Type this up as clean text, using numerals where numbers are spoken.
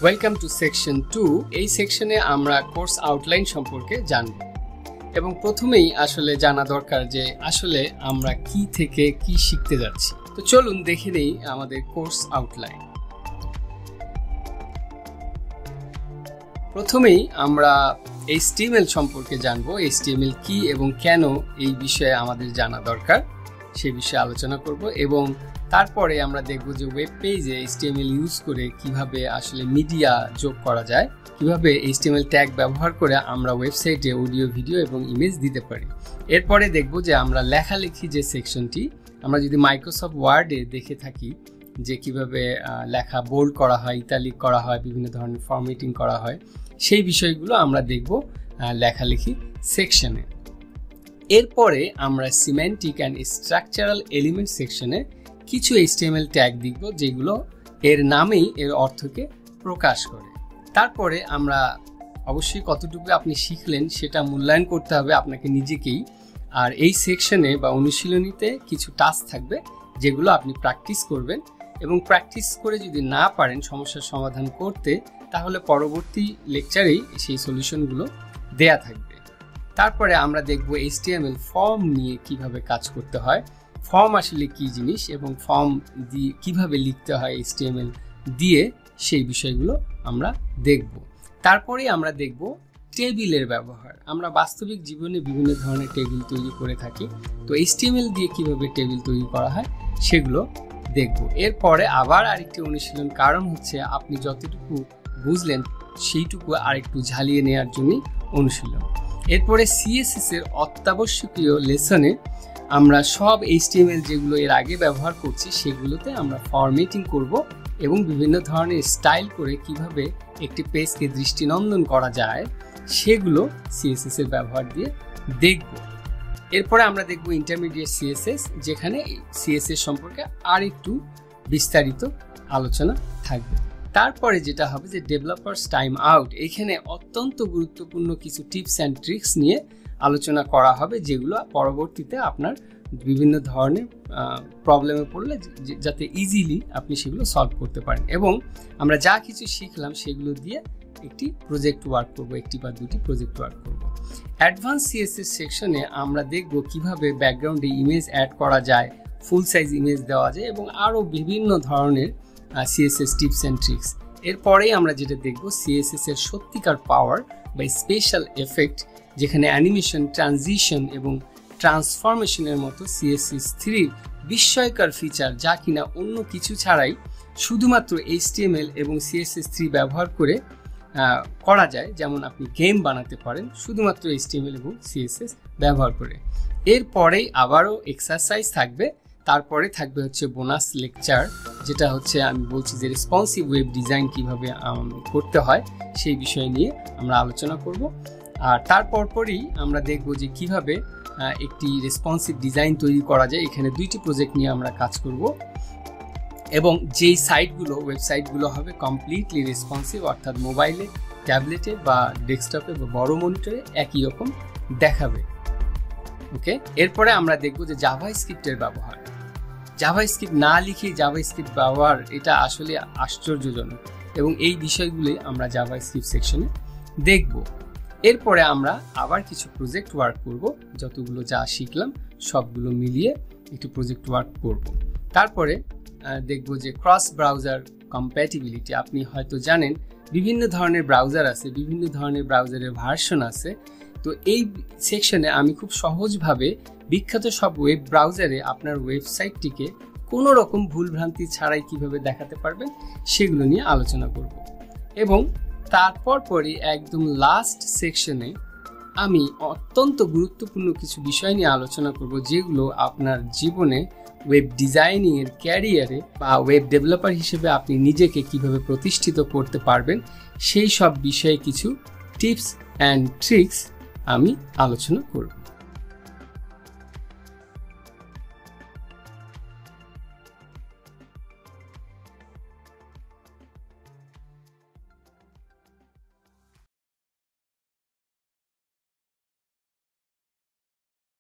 Welcome to section 2। এই সেকশনে আমরা কোর্স আউটলাইন সম্পর্কে জানব এবং প্রথমেই আসলে জানা দরকার যে আসলে আমরা কি থেকে কি শিখতে যাচ্ছি। তো চলুন দেখে নেই আমাদের কোর্স আউটলাইন। প্রথমেই আমরা HTML সম্পর্কে জানব। HTML কি এবং কেন এই বিষয়ে আমাদের জানা দরকার সেই বিষয়ে আলোচনা করব এবং তারপরে আমরা দেখব যে ওয়েব পেজে HTML ইউজ করে কিভাবে আসলে মিডিয়া যোগ করা যায়, কিভাবে HTML ট্যাগ ব্যবহার করে আমরা ওয়েবসাইটে অডিও, ভিডিও এবং ইমেজ দিতে পারি। এরপরে দেখব যে আমরা লেখালেখি যে সেকশনটি, আমরা যদি মাইক্রোসফট ওয়ার্ডে দেখে থাকি যে কিভাবে লেখা বোল্ড করা হয়, ইতালিক করা হয়, বিভিন্ন ধরনের ফরম্যাটিং করা হয়, সেই বিষয়গুলো আমরা দেখব লেখালেখি সেকশনে। এরপরে আমরা সিমেন্টিক অ্যান্ড স্ট্রাকচারাল এলিমেন্ট সেকশনে কিছু HTML ট্যাগ দেখব যেগুলো এর নামেই এর অর্থকে প্রকাশ করে। তারপরে আমরা অবশ্যই কতটুকু আপনি শিখলেন সেটা মূল্যায়ন করতে হবে আপনাকে নিজেকেই। আর এই সেকশনে বা অনুশীলনীতে কিছু টাস্ক থাকবে যেগুলো আপনি প্র্যাকটিস করবেন এবং প্র্যাকটিস করে যদি না পারেন সমস্যার সমাধান করতে, তাহলে পরবর্তী লেকচারেই সেই সলিউশনগুলো দেয়া থাকবে। তারপরে আমরা দেখব HTML ফর্ম নিয়ে কিভাবে কাজ করতে হয়, ফর্ম আসলে কি জিনিস এবং ফর্ম দিয়ে কিভাবে লিখতে হয় HTML দিয়ে, সেই বিষয়গুলো আমরা দেখব। তারপরে আমরা দেখব টেবিলের ব্যবহার। আমরা বাস্তবিক জীবনে বিভিন্ন ধরনের টেবিল তৈরি করে থাকি, তো HTML দিয়ে কিভাবে টেবিল তৈরি করা হয় সেগুলো দেখব। এরপরে আবার আরেকটি অনুশীলন, কারণ হচ্ছে আপনি যতটুকু বুঝলেন সেইটুকু আরেকটু ঝালিয়ে নেওয়ার জন্যই অনুশীলন। এরপরে CSS এর অত্যাবশ্যকীয় লেসনে আমরা সব HTML যেগুলো এর আগে ব্যবহার করছি সেগুলোতে আমরা ফরম্যাটিং করব এবং বিভিন্ন ধরনের স্টাইল করে কিভাবে একটি পেজকে দৃষ্টিনন্দন করা যায় সেগুলো CSS এর ব্যবহার দিয়ে দেখব। এরপরে আমরা দেখব ইন্টারমিডিয়েট CSS, যেখানে CSS সম্পর্কে আর একটু বিস্তারিত আলোচনা থাকবে। তারপরে যেটা হবে যে ডেভেলপার্স টাইম আউট, এখানে অত্যন্ত গুরুত্বপূর্ণ কিছু টিপস অ্যান্ড ট্রিক্স নিয়ে আলোচনা করা হবে যেগুলো পরবর্তীতে আপনার বিভিন্ন ধরনের প্রবলেমে পড়লে যাতে ইজিলি আপনি সেগুলো সলভ করতে পারেন। এবং আমরা যা কিছু শিখলাম সেগুলো দিয়ে একটি প্রজেক্ট ওয়ার্ক করব, একটি বা দুটি প্রজেক্ট ওয়ার্ক করব। অ্যাডভান্স CSS সেকশনে আমরা দেখব কিভাবে ব্যাকগ্রাউন্ডে ইমেজ অ্যাড করা যায়, ফুল সাইজ ইমেজ দেওয়া যায় এবং আরও বিভিন্ন ধরনের CSS টিপস অ্যান্ড ট্রিক্স। এরপরেই আমরা যেটা দেখব CSS এর সত্যিকার পাওয়ার বা স্পেশাল এফেক্ট, যেখানে অ্যানিমেশন, ট্রানজিশন এবং ট্রান্সফরমেশনের মতো CSS3 বিস্ময়কর ফিচার, যা কিনা অন্য কিছু ছাড়াই শুধুমাত্র HTML এবং CSS3 ব্যবহার করে করা যায়। যেমন আপনি গেম বানাতে পারেন শুধুমাত্র HTML এবং CSS ব্যবহার করে। এরপরেই আবারও এক্সারসাইজ থাকবে, তারপরে থাকবে হচ্ছে বোনাস লেকচার, যেটা হচ্ছে আমি বলছি যে রেসপন্সিভ ওয়েব ডিজাইন কিভাবে করতে হয় সেই বিষয় নিয়ে আমরা আলোচনা করব। আর তারপরই আমরা দেখব যে কিভাবে একটি রেসপন্সিভ ডিজাইন তৈরি করা যায়। এখানে দুইটি প্রজেক্ট নিয়ে আমরা কাজ করব এবং যেই সাইটগুলো, ওয়েবসাইটগুলো হবে কমপ্লিটলি রেসপন্সিভ, অর্থাৎ মোবাইলে, ট্যাবলেটে বা ডেস্কটপে বা বড় মনিটরে একই রকম দেখাবে। ওকে, এরপরে আমরা দেখব যে জাভাস্ক্রিপ্টের ব্যবহার। জাভাস্ক্রিপ্ট না লিখে জাভাস্ক্রিপ্ট ব্যবহার, এটা আসলে আশ্চর্যজনক এবং এই বিষয়গুলি আমরা জাভাস্ক্রিপ্ট সেকশনে দেখব। এরপরে আমরা আবার কিছু প্রজেক্ট ওয়ার্ক করব, যতগুলো যা শিখলাম সবগুলো মিলিয়ে একটু প্রজেক্ট ওয়ার্ক করব। তারপরে দেখব যে ক্রস ব্রাউজার কম্প্যাটিবিলিটি। আপনি হয়তো জানেন বিভিন্ন ধরনের ব্রাউজার আছে, বিভিন্ন ধরনের ব্রাউজারের ভার্সন আছে। তো এই সেকশনে আমি খুব সহজভাবে বিখ্যাত সব ওয়েব ব্রাউজারে আপনার ওয়েবসাইটটিকে কোনো রকম ভুলভ্রান্তি ছাড়াই কিভাবে দেখাতে পারবেন সেগুলো নিয়ে আলোচনা করব। এবং তারপরে একদম লাস্ট সেকশনে আমি অত্যন্ত গুরুত্বপূর্ণ কিছু বিষয় নিয়ে আলোচনা করব যেগুলো আপনার জীবনে ওয়েব ডিজাইনিংয়ের ক্যারিয়ারে বা ওয়েব ডেভেলপার হিসেবে আপনি নিজেকে কিভাবে প্রতিষ্ঠিত করতে পারবেন সেই সব বিষয়ে কিছু টিপস অ্যান্ড ট্রিক্স আমি আলোচনা করব।